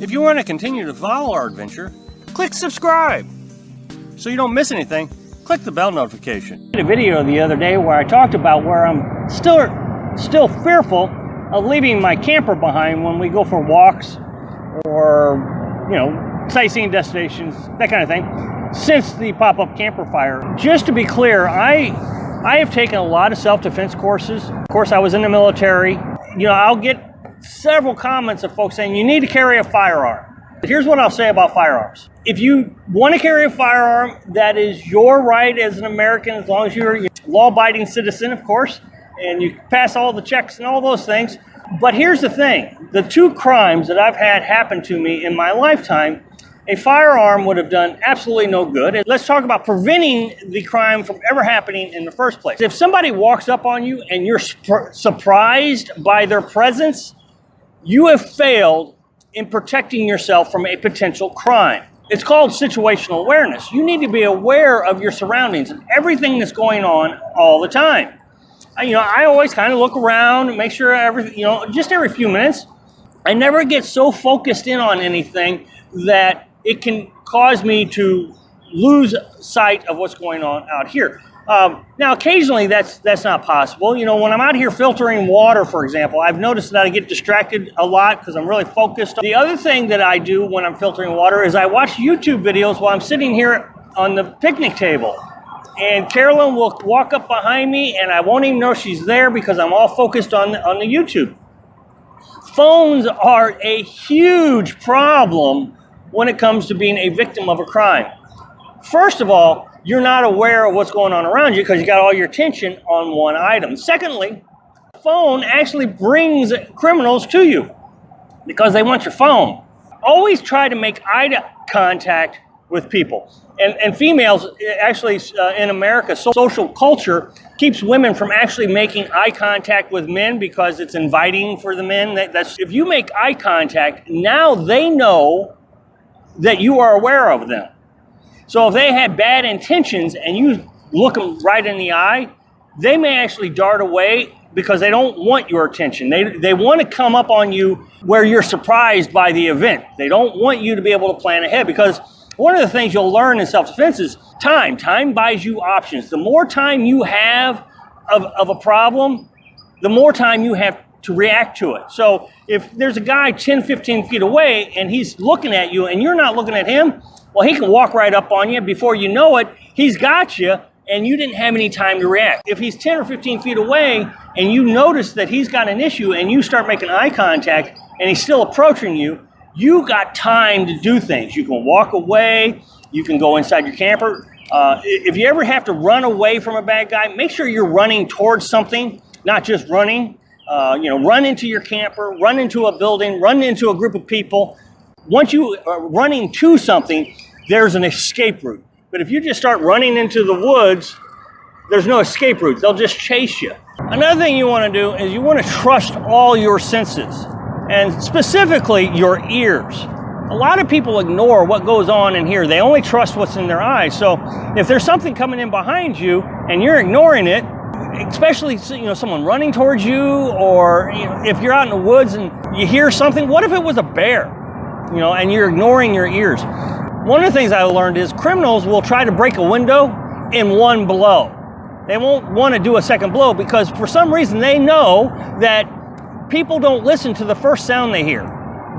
If you want to continue to follow our adventure, click subscribe. So you don't miss anything, click the bell notification. I did a video the other day where I talked about where I'm still fearful of leaving my camper behind when we go for walks or, sightseeing destinations, that kind of thing, since the pop-up camper fire. Just to be clear, I have taken a lot of self-defense courses. Of course, I was in the military. I'll get several comments of folks saying you need to carry a firearm. Here's what I'll say about firearms. If you want to carry a firearm, that is your right as an American, as long as you're a law-abiding citizen, of course, and you pass all the checks and all those things. But here's the thing. The two crimes that I've had happen to me in my lifetime, a firearm would have done absolutely no good. Let's talk about preventing the crime from ever happening in the first place. If somebody walks up on you and you're surprised by their presence, you have failed in protecting yourself from a potential crime. It's called situational awareness. You need to be aware of your surroundings and everything that's going on all the time. I always kind of look around and make sure everything, just every few minutes. I never get so focused in on anything that it can cause me to lose sight of what's going on out here. Now, occasionally that's not possible. When I'm out here filtering water, for example, I've noticed that I get distracted a lot because I'm really focused. The other thing that I do when I'm filtering water is I watch YouTube videos while I'm sitting here on the picnic table. And Carolyn will walk up behind me and I won't even know she's there because I'm all focused on the YouTube. Phones are a huge problem when it comes to being a victim of a crime. First of all, you're not aware of what's going on around you because you got all your attention on one item. Secondly, the phone actually brings criminals to you because they want your phone. Always try to make eye contact with people. And females, actually in America, social culture keeps women from actually making eye contact with men because it's inviting for the men. If you make eye contact, now they know that you are aware of them. So if they had bad intentions and you look them right in the eye, they may actually dart away because they don't want your attention. They want to come up on you where you're surprised by the event. They don't want you to be able to plan ahead because one of the things you'll learn in self-defense is time. Time buys you options. The more time you have of a problem, the more time you have to react to it. So if there's a guy 10, 15 feet away and he's looking at you and you're not looking at him, well, he can walk right up on you. Before you know it, he's got you and you didn't have any time to react. If he's 10 or 15 feet away and you notice that he's got an issue and you start making eye contact and he's still approaching you, you got time to do things. You can walk away. You can go inside your camper. If you ever have to run away from a bad guy, make sure you're running towards something, not just running. Run into your camper, run into a building, run into a group of people. Once you are running to something, there's an escape route. But if you just start running into the woods, there's no escape route. They'll just chase you. Another thing you want to do is you want to trust all your senses, and specifically your ears. A lot of people ignore what goes on in here. They only trust what's in their eyes. So if there's something coming in behind you and you're ignoring it, especially someone running towards you, or if you're out in the woods and you hear something, what if it was a bear? And you're ignoring your ears. One of the things I learned is criminals will try to break a window in one blow. They won't want to do a second blow because for some reason they know that people don't listen to the first sound they hear.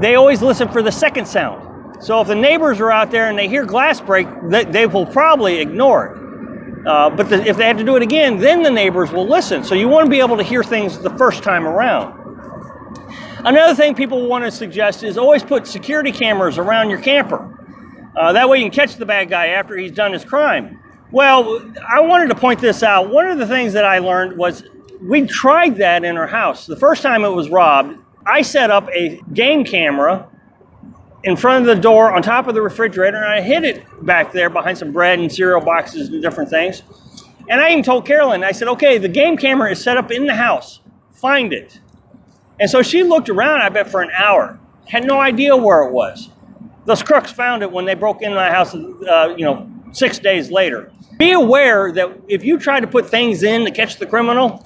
They always listen for the second sound. So if the neighbors are out there and they hear glass break, they will probably ignore it. But if they have to do it again, then the neighbors will listen. So you want to be able to hear things the first time around. Another thing people want to suggest is always put security cameras around your camper. That way you can catch the bad guy after he's done his crime. Well, I wanted to point this out. One of the things that I learned was we tried that in our house. The first time it was robbed, I set up a game camera in front of the door on top of the refrigerator, and I hid it back there behind some bread and cereal boxes and different things. And I even told Carolyn, I said, okay, the game camera is set up in the house. Find it. And so she looked around, I bet, for an hour. Had no idea where it was. Those crooks found it when they broke into my house, 6 days later. Be aware that if you try to put things in to catch the criminal,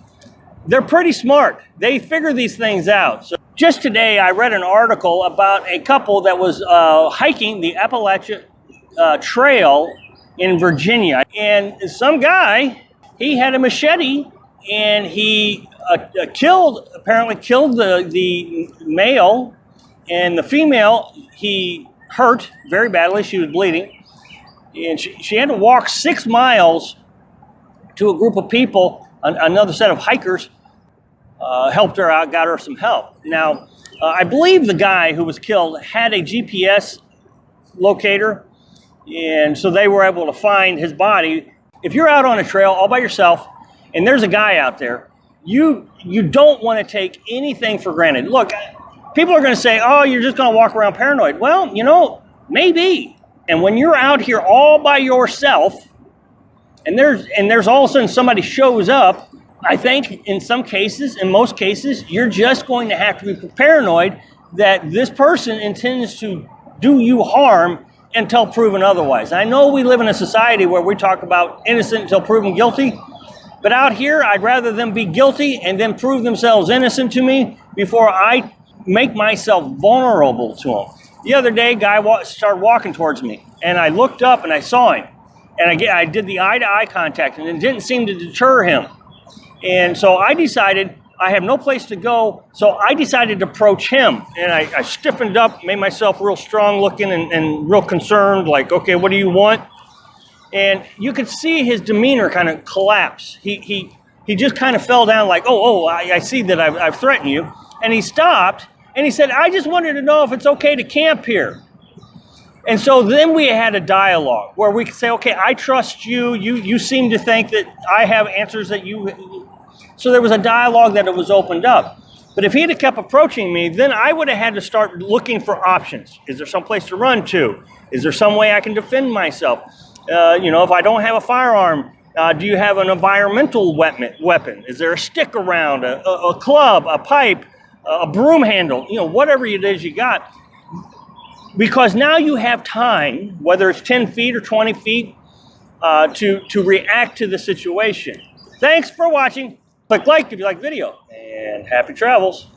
they're pretty smart. They figure these things out. So Just today, I read an article about a couple that was hiking the Appalachia Trail in Virginia. And some guy, he had a machete, and he apparently killed the male, and the female he hurt very badly. She was bleeding. And she had to walk 6 miles to a group of people, another set of hikers, helped her out, got her some help. Now, I believe the guy who was killed had a GPS locator, and so they were able to find his body. If you're out on a trail all by yourself and there's a guy out there, you don't want to take anything for granted. Look, people are going to say, oh, you're just going to walk around paranoid. Well, maybe. And when you're out here all by yourself and there's all of a sudden somebody shows up, I think in most cases, you're just going to have to be paranoid that this person intends to do you harm until proven otherwise. I know we live in a society where we talk about innocent until proven guilty, but out here, I'd rather them be guilty and then prove themselves innocent to me before I make myself vulnerable to them. The other day, a guy started walking towards me, and I looked up and I saw him, and I did the eye-to-eye contact, and it didn't seem to deter him. And so I decided I have no place to go, so I decided to approach him. And I stiffened up, made myself real strong looking and real concerned, like, okay, what do you want? And you could see his demeanor kind of collapse. He just kind of fell down like, I see that I've threatened you. And he stopped, and he said, I just wanted to know if it's okay to camp here. And so then we had a dialogue where we could say, okay, I trust you. You seem to think that I have answers that you... So there was a dialogue that it was opened up. But if he had kept approaching me, then I would have had to start looking for options. Is there some place to run to? Is there some way I can defend myself? If I don't have a firearm, do you have an environmental weapon? Is there a stick around, a club, a pipe, a broom handle, whatever it is you got? Because now you have time, whether it's 10 feet or 20 feet, to react to the situation. Thanks for watching. Click like if you like the video, and happy travels.